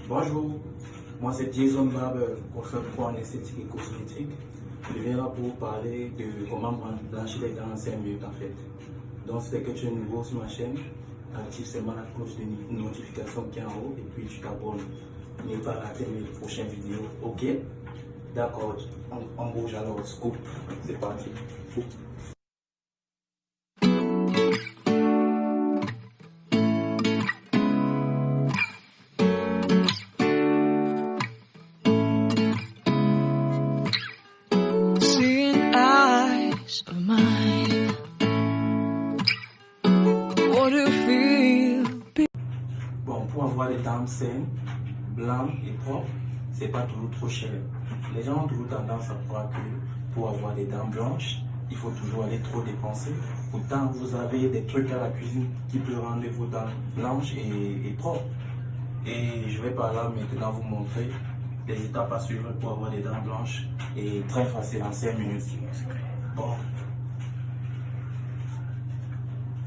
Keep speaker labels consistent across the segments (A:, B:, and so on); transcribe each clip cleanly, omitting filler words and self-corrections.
A: Bonjour, moi c'est Jason Barber, consultant en esthétique et cosmétique. Je viens là pour vous parler de comment blanchir les dents en 5 minutes en fait. Donc si que tu es nouveau sur ma chaîne, active seulement la cloche de notification qui est en haut et puis tu t'abonnes. N'oublie pas rater mes prochaines vidéos, ok? D'accord, on bouge alors, scoop, c'est parti. Bon, pour avoir des dents saines, blancs et propres, c'est pas toujours trop cher. Les gens ont toujours tendance à croire que pour avoir des dents blanches, il faut toujours aller trop dépenser. Pourtant, vous avez des trucs à la cuisine qui peuvent rendre vos dents blanches et propres. Et je vais par là maintenant vous montrer les étapes à suivre pour avoir des dents blanches et très facile en 5 minutes. Bon.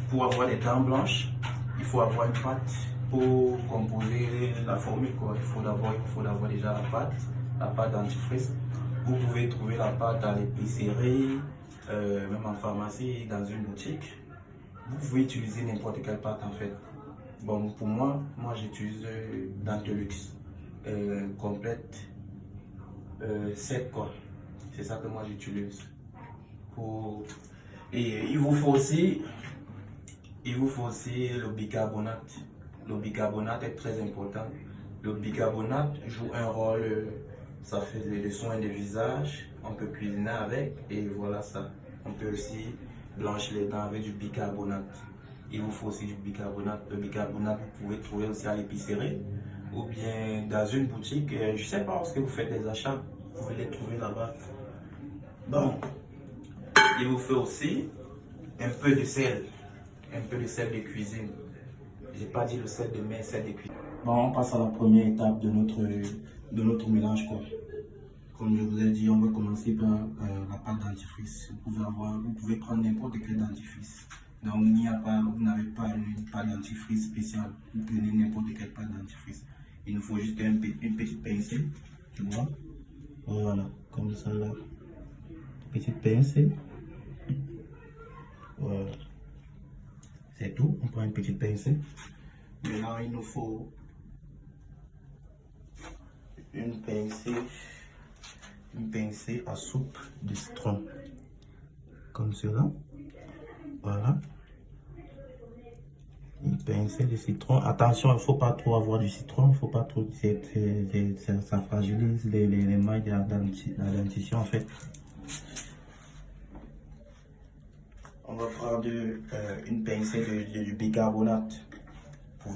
A: Pour avoir des dents blanches, il faut avoir une pâte pour composer la formule. Il faut d'abord déjà la pâte dentifrice. Vous pouvez trouver la pâte à l'épicerie, même en pharmacie, dans une boutique. Vous pouvez utiliser n'importe quelle pâte en fait. Bon, pour moi j'utilise Dentelux complète 7 quoi. C'est ça que moi j'utilise. Et il vous faut aussi le bicarbonate. Le bicarbonate est très important. Le bicarbonate joue un rôle, ça fait des soins de visage, on peut cuisiner avec et voilà ça. On peut aussi blanchir les dents avec du bicarbonate. Il vous faut aussi du bicarbonate. Le bicarbonate, vous pouvez trouver aussi à l'épicerie ou bien dans une boutique. Je ne sais pas où vous faites des achats, vous pouvez les trouver là-bas. Bon, il vous faut aussi un peu de sel. Un peu de sel de cuisine. J'ai pas dit le sel de mer, sel de cuisine. Bon, on passe à la première étape de notre mélange quoi. Comme je vous ai dit, on va commencer par la pâte dentifrice. Vous pouvez prendre n'importe quel dentifrice. Donc vous n'avez pas une pâte dentifrice spéciale. Vous prenez n'importe quelle pâte dentifrice. Il nous faut juste une petite pincée, tu vois. Voilà, comme ça là. Petite pincée. Voilà. C'est tout, on prend une petite pincée. Maintenant, il nous faut une pincée à soupe de citron. Comme cela. Voilà. Une pincée de citron. Attention, il ne faut pas trop avoir du citron. Il ne faut pas trop. Ça fragilise les mailles de la dentition en fait. On va prendre une pincée du bicarbonate. Vous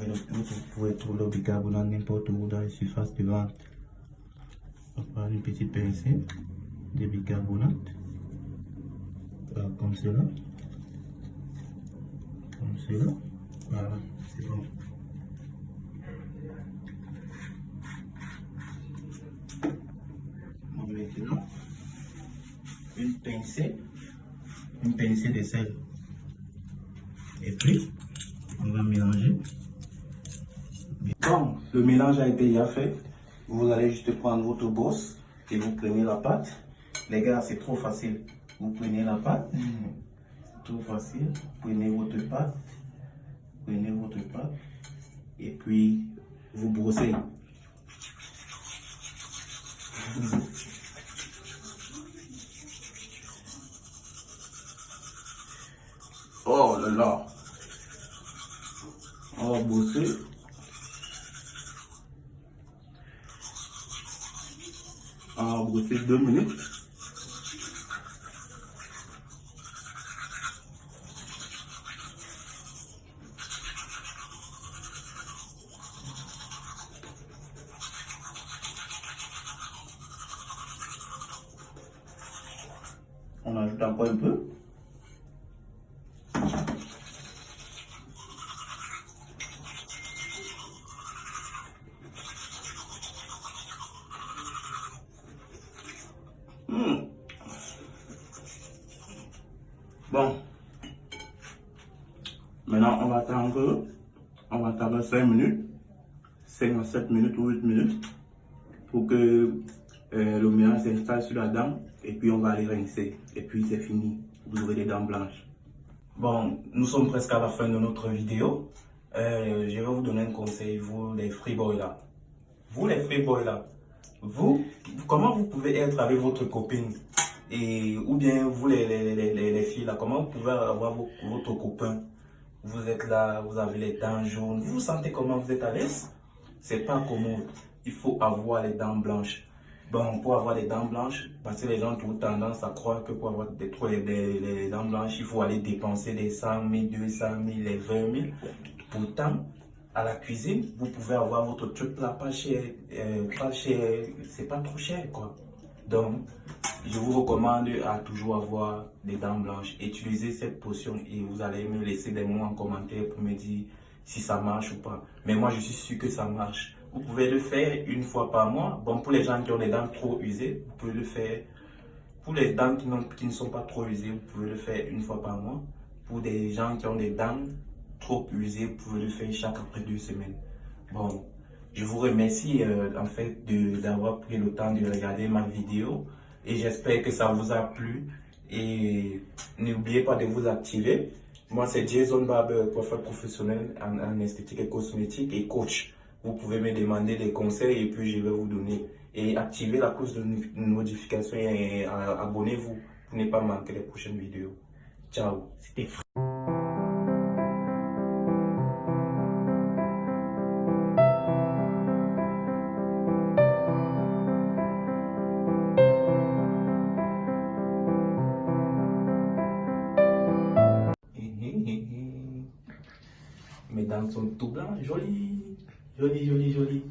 A: pouvez trouver le bicarbonate n'importe où dans les surfaces de vente. On va prendre une petite pincée de bicarbonate. Voilà, comme cela. Comme cela. Voilà, c'est bon. Maintenant, une pincée de sel. Et puis, on va mélanger. Bon, le mélange a été déjà fait. Vous allez juste prendre votre bosse et vous prenez la pâte. Les gars, c'est trop facile. Vous prenez la pâte. Trop facile. Prenez votre pâte. Et puis, vous brossez. Oh là là. On va brosser. On va brosser 2 minutes. On ajoute encore un peu. Bon. Maintenant, on va attendre 5 minutes. 5 à 7 minutes ou 8 minutes pour que le mélange s'installe sur la dent et puis on va aller rincer et puis c'est fini, vous aurez des dents blanches. Bon, nous sommes presque à la fin de notre vidéo. Je vais vous donner un conseil, vous les free-boys là. Vous les free-boys là, comment vous pouvez être avec votre copine ou bien vous les filles là, comment vous pouvez avoir votre copain? Vous êtes là, vous avez les dents jaunes, vous sentez comment vous êtes à l'aise? C'est pas commode, il faut avoir les dents blanches. Bon, pour avoir les dents blanches, parce que les gens ont tendance à croire que pour avoir les dents blanches, il faut aller dépenser des 100 000, 200 000, les 20 000. Pourtant, à la cuisine, vous pouvez avoir votre truc là, pas cher, c'est pas trop cher quoi. Donc, je vous recommande à toujours avoir des dents blanches. Utilisez cette potion et vous allez me laisser des mots en commentaire pour me dire si ça marche ou pas. Mais moi, je suis sûr que ça marche. Vous pouvez le faire une fois par mois. Bon, pour les gens qui ont des dents trop usées, vous pouvez le faire. Pour les dents qui ne sont pas trop usées, vous pouvez le faire une fois par mois. Pour des gens qui ont des dents trop usées, vous pouvez le faire chaque après 2 semaines. Bon, je vous remercie en fait d'avoir pris le temps de regarder ma vidéo et j'espère que ça vous a plu et n'oubliez pas de vous activer. Moi c'est Jason Barber, coiffeur professionnel en esthétique et cosmétique et coach. Vous pouvez me demander des conseils et puis je vais vous donner. Et activez la cloche de notification et abonnez-vous pour ne pas manquer les prochaines vidéos. Ciao, c'était Mes dents sont tout blancs, jolies, jolies, jolies, jolies.